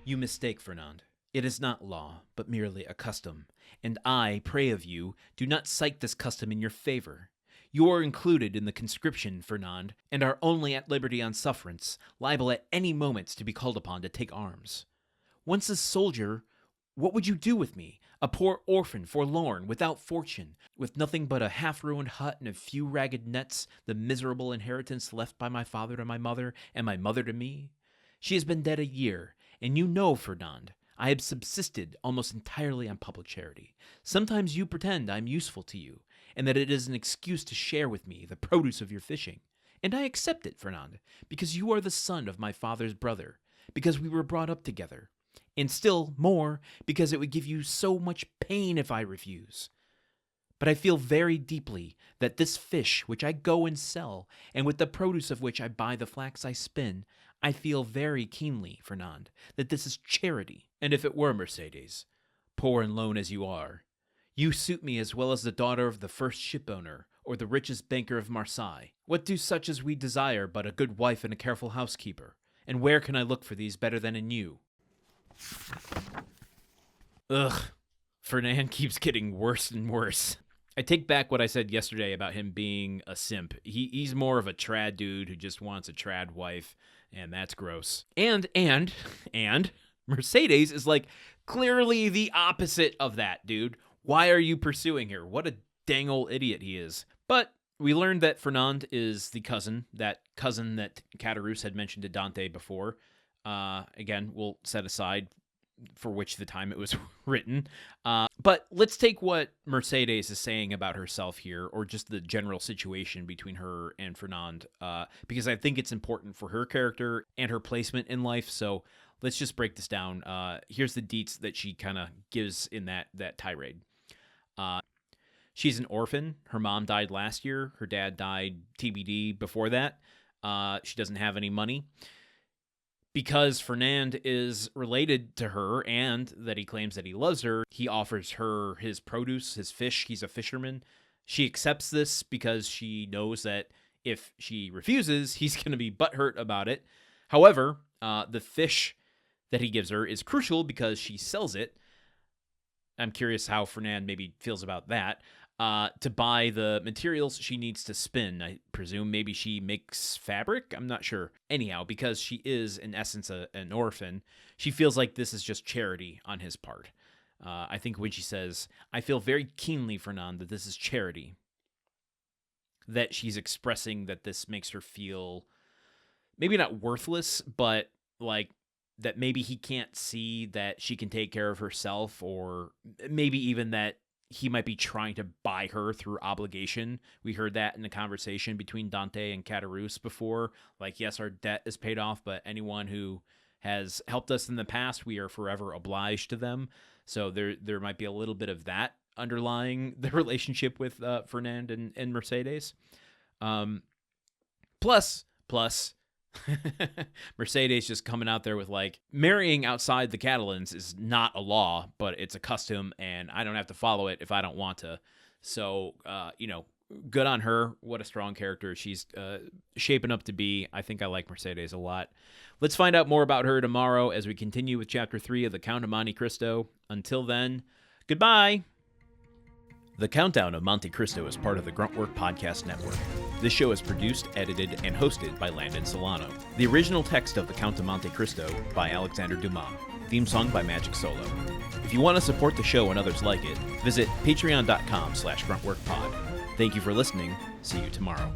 You mistake, Fernand. It is not law, but merely a custom, and I pray of you, do not cite this custom in your favor. You are included in the conscription, Fernand, and are only at liberty on sufferance, liable at any moment to be called upon to take arms. Once a soldier, what would you do with me? A poor orphan, forlorn, without fortune, with nothing but a half-ruined hut and a few ragged nets, the miserable inheritance left by my father to my mother, and my mother to me? She has been dead a year, and you know, Fernand, I have subsisted almost entirely on public charity. Sometimes you pretend I am useful to you, and that it is an excuse to share with me the produce of your fishing. And I accept it, Fernand, because you are the son of my father's brother, because we were brought up together, and still more, because it would give you so much pain if I refuse. But I feel very deeply that this fish which I go and sell, and with the produce of which I buy the flax I spin, I feel very keenly, Fernand, that this is charity. And if it were, Mercédès, poor and lone as you are, you suit me as well as the daughter of the first shipowner or the richest banker of Marseille. What do such as we desire but a good wife and a careful housekeeper? And where can I look for these better than in you? Ugh, Fernand keeps getting worse and worse. I take back what I said yesterday about him being a simp. He's more of a trad dude who just wants a trad wife, and that's gross. And Mercédès is like clearly the opposite of that, dude. Why are you pursuing her? What a dang old idiot he is. But we learned that Fernand is the cousin that Catalan had mentioned to Dante before. Again, we'll set aside for which the time it was written. But let's take what Mercédès is saying about herself here, or just the general situation between her and Fernand, because I think it's important for her character and her placement in life. So let's just break this down. Here's the deets that she kind of gives in that tirade. She's an orphan. Her mom died last year. Her dad died TBD before that. She doesn't have any money. Because Fernand is related to her and that he claims that he loves her, he offers her his produce, his fish. He's a fisherman. She accepts this because she knows that if she refuses, he's going to be butthurt about it. However, the fish that he gives her is crucial because she sells it. I'm curious how Fernand maybe feels about that. To buy the materials she needs to spin. I presume maybe she makes fabric? I'm not sure. Anyhow, because she is, in essence, an orphan, she feels like this is just charity on his part. I think when she says, I feel very keenly, Fernand, that this is charity, that she's expressing that this makes her feel maybe not worthless, but like that maybe he can't see that she can take care of herself, or maybe even that he might be trying to buy her through obligation. We heard that in the conversation between Dante and Catalan before. Like, yes, our debt is paid off, but anyone who has helped us in the past, we are forever obliged to them. So there might be a little bit of that underlying the relationship with Fernand and Mercédès. Plus, Mercédès just coming out there with like, marrying outside the Catalans is not a law, but it's a custom, and I don't have to follow it if I don't want to. So, good on her. What a strong character she's shaping up to be. I think I like Mercédès a lot. Let's find out more about her tomorrow as we continue with Chapter 3 of The Count of Monte Cristo. Until then, goodbye! The Countdown of Monte Cristo is part of the Gruntwork Podcast Network. This show is produced, edited, and hosted by Landon Solano. The original text of The Count of Monte Cristo by Alexander Dumas. Theme song by Magic Solo. If you want to support the show and others like it, visit patreon.com/gruntworkpod. Thank you for listening. See you tomorrow.